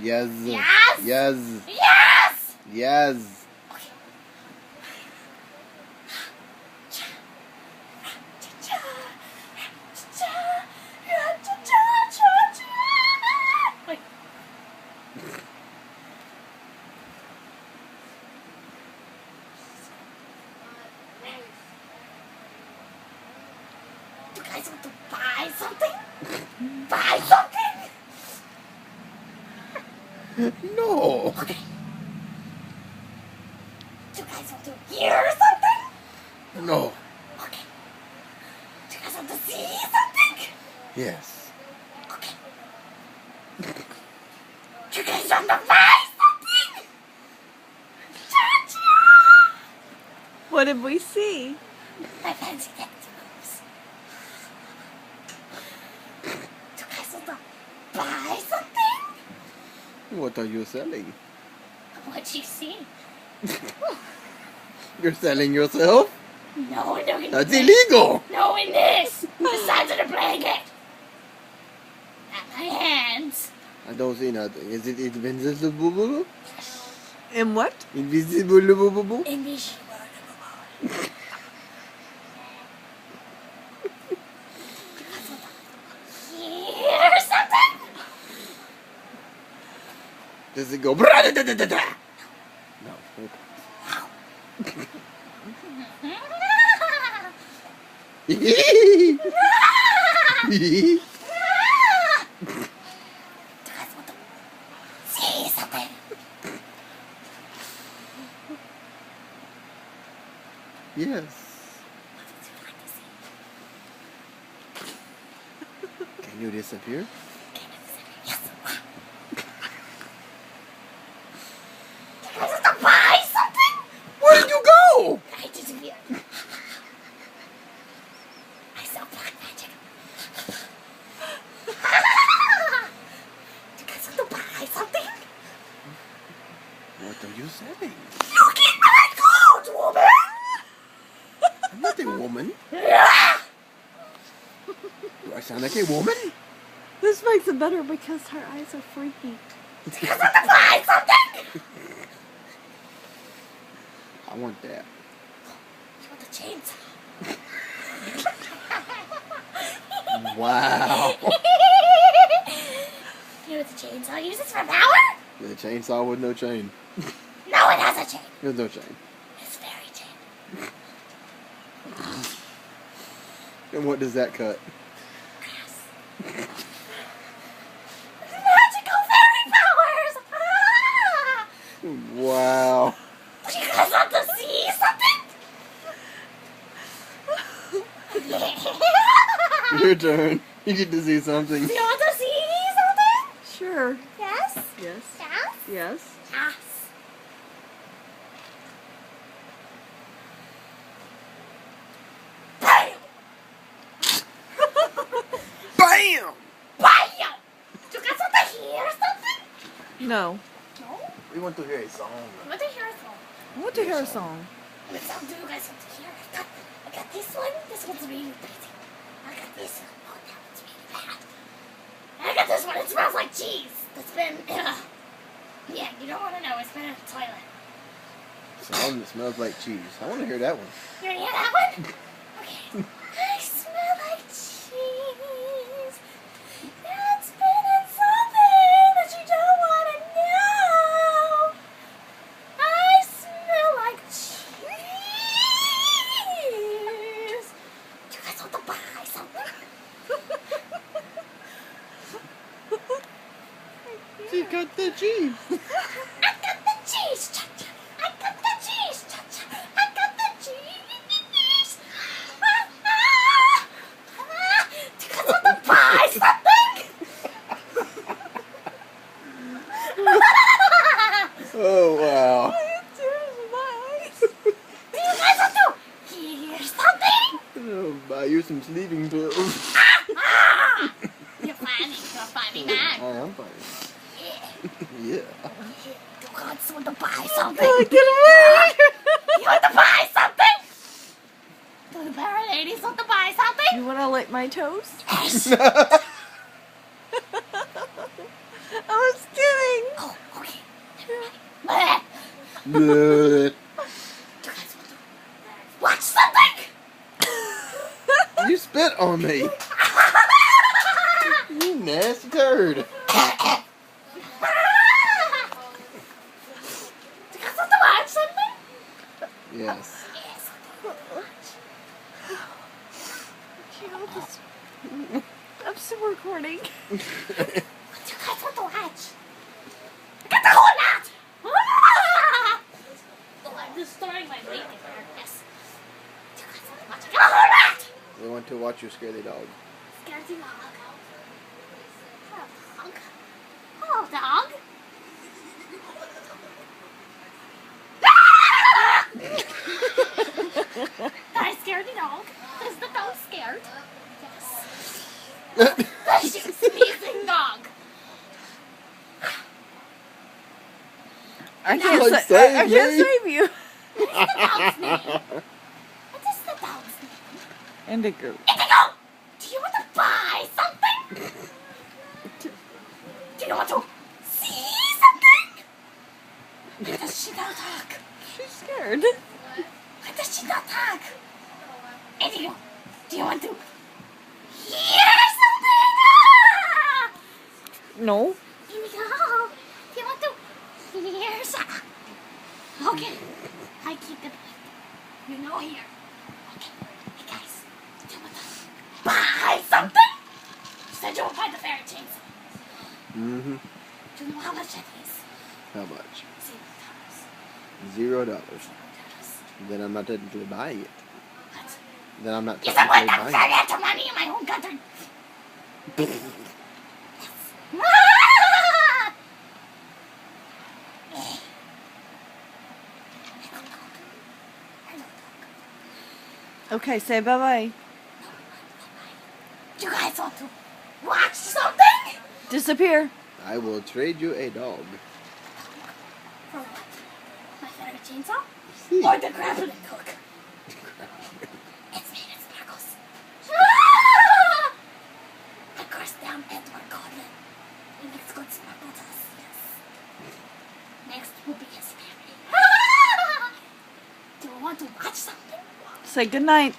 Yes. Yes. Yes. Yes. Yes. Wait. You guys want to buy something? Buy something? No. Okay. You guys want to hear something? No. Okay. You guys want to see something? Yes. Okay. You guys want to buy something? Cha-cha! What did we see? My fancy dance moves. You guys want to buy something? What are you selling? What you see? You're selling yourself? No, no, That's illegal. no, in this. The size of the blanket. Not my hands. I don't see nothing. Is it invisible? And what? Invisible? Invisible. Hear something? Does it go? Bra-da-da-da-da-da? No. You guys want to see something? Yes. What would you like to see? Can you disappear? Yes. You guys want to buy something? Where did you go? I disappear. I sell black magic. You guys want to buy something? What are you selling? Look at my coat, woman! I'm not a woman. Do I sound like a woman? This makes it better because her eyes are freaky. You guys want to buy something? I want that. You want the chainsaw? Wow. You know what the chainsaw uses for power? With a chainsaw with no chain. No, it has a chain. There's no chain. It's very chain. And what does that cut? Grass. Magical fairy powers! Ah! Wow. Do you guys want to see something? Your turn. You get to see something. Do you want to see something? Sure. Yes? Yes. Yes? Yes. Yes. Bam! BAM! Bam! Do you guys want to hear something? No. No? We want to hear a song. I want to hear a song. I want to hear a song. What song do you guys want to hear? I got this one. This one's really pretty. I got this one. Oh, that one's really bad. I got this one. It smells like cheese. It's been, yeah, you don't want to know. It's been in the toilet. Song that smells like cheese. I want to hear that one. You want to hear that one? Okay. I smell like cheese. It's been in something that you don't want to know. I smell like cheese. Do you guys want to buy something? She got the cheese. I got the cheese, cha-cha. I got the cheese, cha-cha. I got the cheese. Do you guys want to buy something? Oh, wow. Tears in my eyes. Do you guys want to hear something? I'll buy you some sleeping pills. You're funny man. I am funny. Yeah. Yeah. Do you guys want to buy something? Oh, get away! You want to buy something? Do the para ladies want to buy something? You want to lick my toes? Yes. I was kidding. recording. Oh, okay. Bleh. Bleh. You guys want to watch something? You spit on me. You nasty turd. You guys want to watch something? Yes. Yes, what do you want to watch? I'm still recording. What do you guys want to watch? I got the whole lot! Oh, I'm destroying my waiting here. Yes. What do you guys want to watch? I got the whole lot! We want to watch you scare the dog. Scaredy dog. Hello, dog. Hello, dog. I scared the dog. Is the dog scared? Yes. She's a sneezing dog. I can't, Like, sa- I save can't me. save you. What is the dog's name? What is the dog's name? Indigo. Indigo! Do you want to buy something? Do you want to see something? Why does she not talk? She's scared. Why does she not talk? Indigo, do you want to hear something? Ah! No. Indigo, do you want to hear something? Okay, I keep it. You know here. Okay, hey guys, do you want to buy something? You said you will buy the fairy chainsaw. Mm-hmm. Do you know how much it is? How much? $0. $0. Then I'm not technically buying it. What? Then I'm not You said technically what? I'm buying sorry, I have money in my home country. it. Ah! Okay, say bye-bye. You guys want to watch something? Disappear. I will trade you a dog. For what? My fairy chainsaw? See. Or the grappling hook? It's made of sparkles. Ah! I cursed down Edward Cullen. He makes good sparkle dust, yes. Next will be his family. Ah! Do you want to watch something? Say goodnight.